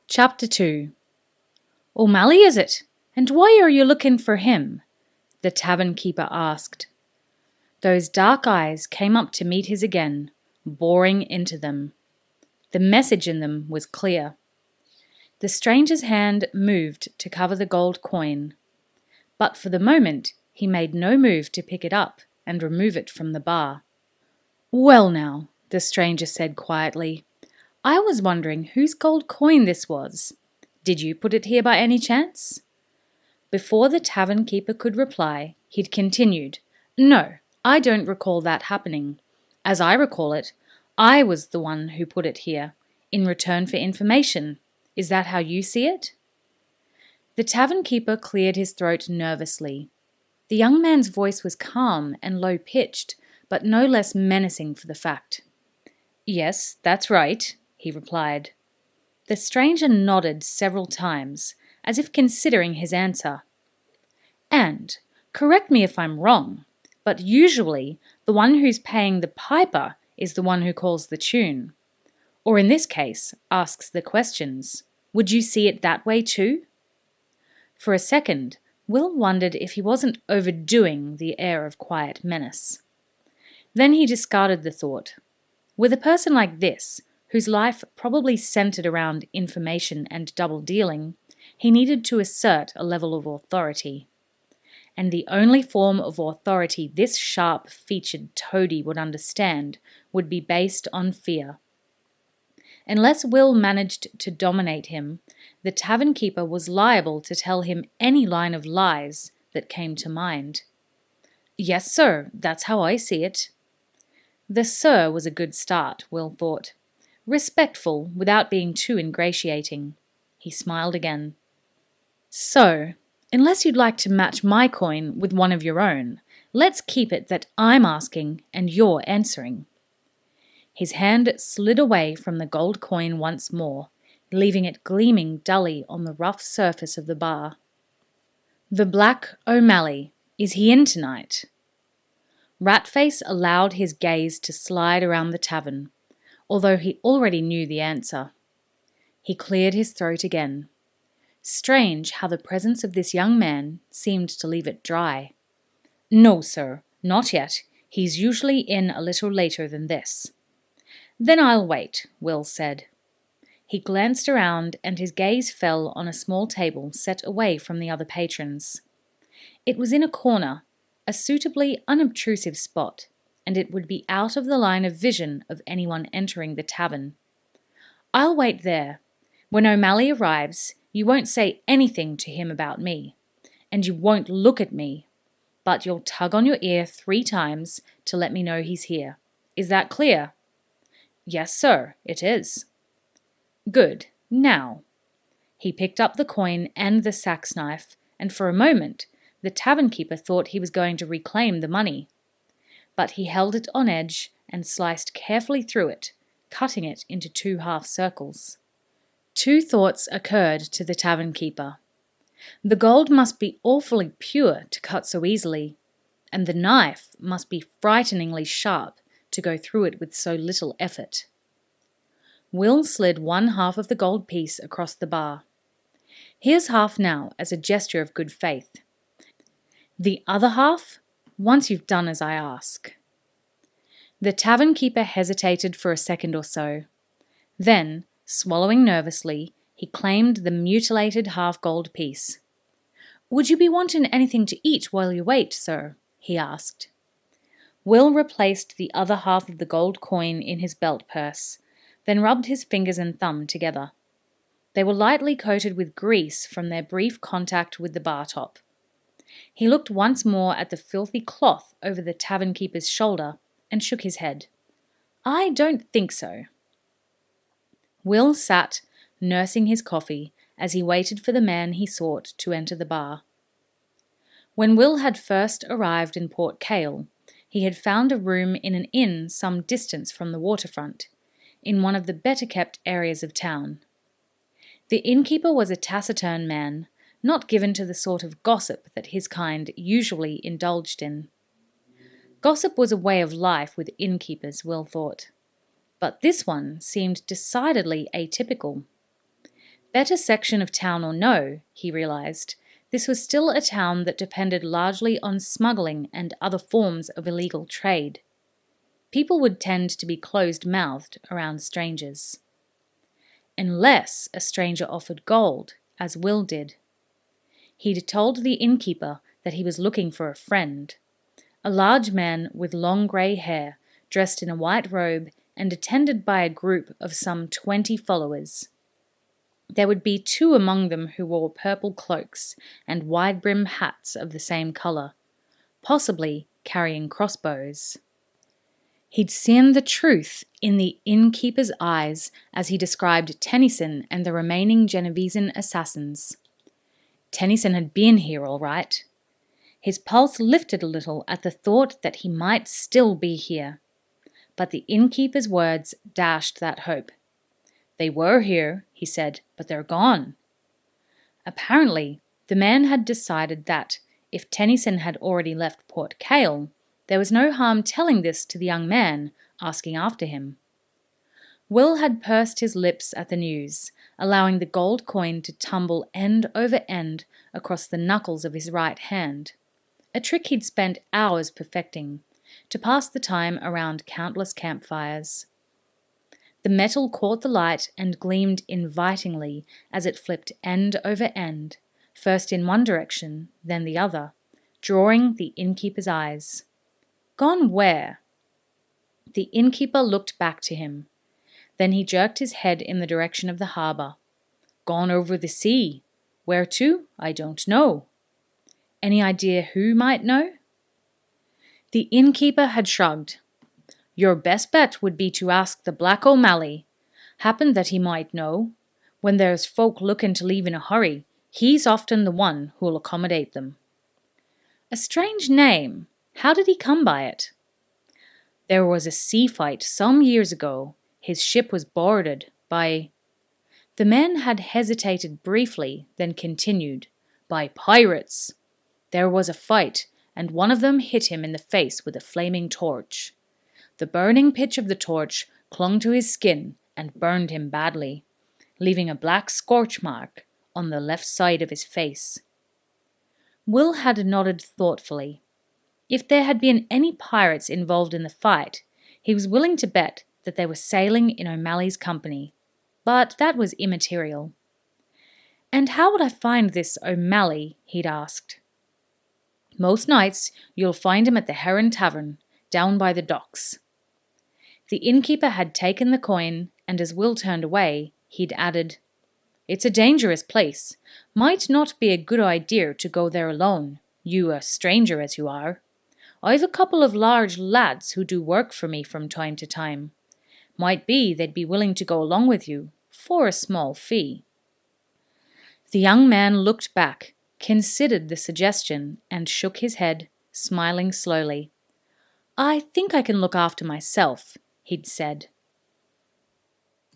Chapter 2. O'Malley, is it? And why are you looking for him? The tavern keeper asked. Those dark eyes came up to meet his again, boring into them. The message in them was clear. The stranger's hand moved to cover the gold coin, but for the moment he made no move to pick it up and remove it from the bar. Well now, the stranger said quietly, I was wondering whose gold coin this was. Did you put it here by any chance? Before the tavern keeper could reply, he'd continued, No, I don't recall that happening. As I recall it, I was the one who put it here, in return for information. Is that how you see it? The tavern keeper cleared his throat nervously. The young man's voice was calm and low-pitched, but no less menacing for the fact. Yes, that's right, he replied. The stranger nodded several times, as if considering his answer. And, correct me if I'm wrong, but usually the one who's paying the piper is the one who calls the tune. Or in this case, asks the questions. Would you see it that way too? For a second, Will wondered if he wasn't overdoing the air of quiet menace. Then he discarded the thought. With a person like this, whose life probably centered around information and double-dealing, he needed to assert a level of authority. And the only form of authority this sharp-featured toady would understand would be based on fear. Unless Will managed to dominate him, the tavern keeper was liable to tell him any line of lies that came to mind. Yes, sir, that's how I see it. The sir was a good start, Will thought. Respectful without being too ingratiating. He smiled again. So, unless you'd like to match my coin with one of your own, let's keep it that I'm asking and you're answering. His hand slid away from the gold coin once more, leaving it gleaming dully on the rough surface of the bar. The Black O'Malley, is he in tonight? Ratface allowed his gaze to slide around the tavern, although he already knew the answer. He cleared his throat again. Strange how the presence of this young man seemed to leave it dry. No, sir, not yet. He's usually in a little later than this. Then I'll wait, Will said. He glanced around and his gaze fell on a small table set away from the other patrons. It was in a corner, a suitably unobtrusive spot, and it would be out of the line of vision of anyone entering the tavern. I'll wait there. When O'Malley arrives, you won't say anything to him about me, and you won't look at me, but you'll tug on your ear 3 times to let me know he's here. Is that clear? Yes, sir, it is. Good. Now. He picked up the coin and the sax knife, and for a moment, the tavern keeper thought he was going to reclaim the money. But he held it on edge and sliced carefully through it, cutting it into 2 half circles. 2 thoughts occurred to the tavern keeper. The gold must be awfully pure to cut so easily, and the knife must be frighteningly sharp to go through it with so little effort. Will slid 1 half of the gold piece across the bar. Here's half now as a gesture of good faith. The other half, once you've done as I ask. The tavern keeper hesitated for a second or so. Then, swallowing nervously, he claimed the mutilated half-gold piece. Would you be wanting anything to eat while you wait, sir? He asked. Will replaced the other half of the gold coin in his belt purse, then rubbed his fingers and thumb together. They were lightly coated with grease from their brief contact with the bar top. He looked once more at the filthy cloth over the tavern keeper's shoulder and shook his head. I don't think so. Will sat, nursing his coffee, as he waited for the man he sought to enter the bar. When Will had first arrived in Port Cale, he had found a room in an inn some distance from the waterfront, in one of the better-kept areas of town. The innkeeper was a taciturn man, not given to the sort of gossip that his kind usually indulged in. Gossip was a way of life with innkeepers, Will thought, but this one seemed decidedly atypical. Better section of town or no, he realised, this was still a town that depended largely on smuggling and other forms of illegal trade. People would tend to be closed-mouthed around strangers. Unless a stranger offered gold, as Will did. He'd told the innkeeper that he was looking for a friend, a large man with long grey hair, dressed in a white robe and attended by a group of some 20 followers. There would be 2 among them who wore purple cloaks and wide-brimmed hats of the same colour, possibly carrying crossbows. He'd seen the truth in the innkeeper's eyes as he described Tennyson and the remaining Genovesan assassins. Tennyson had been here all right. His pulse lifted a little at the thought that he might still be here. But the innkeeper's words dashed that hope. They were here, he said, but they're gone. Apparently, the man had decided that, if Tennyson had already left Port Cale, there was no harm telling this to the young man, asking after him. Will had pursed his lips at the news, allowing the gold coin to tumble end over end across the knuckles of his right hand, a trick he'd spent hours perfecting, to pass the time around countless campfires. The metal caught the light and gleamed invitingly as it flipped end over end, first in one direction, then the other, drawing the innkeeper's eyes. Gone where? The innkeeper looked back to him. Then he jerked his head in the direction of the harbour. Gone over the sea. Where to? I don't know. Any idea who might know? The innkeeper had shrugged. Your best bet would be to ask the Black O'Malley. Happened that he might know. When there's folk looking to leave in a hurry, he's often the one who'll accommodate them. A strange name. How did he come by it? There was a sea fight some years ago. His ship was boarded by... The men had hesitated briefly, then continued. By pirates. There was a fight, and one of them hit him in the face with a flaming torch. The burning pitch of the torch clung to his skin and burned him badly, leaving a black scorch mark on the left side of his face. Will had nodded thoughtfully. If there had been any pirates involved in the fight, he was willing to bet that they were sailing in O'Malley's company, but that was immaterial. And how would I find this O'Malley? He'd asked. Most nights you'll find him at the Heron Tavern, down by the docks. The innkeeper had taken the coin, and as Will turned away, he'd added, It's a dangerous place. Might not be a good idea to go there alone, you a stranger as you are. I've a couple of large lads who do work for me from time to time. Might be they'd be willing to go along with you, for a small fee. The young man looked back, considered the suggestion, and shook his head, smiling slowly. I think I can look after myself, he'd said.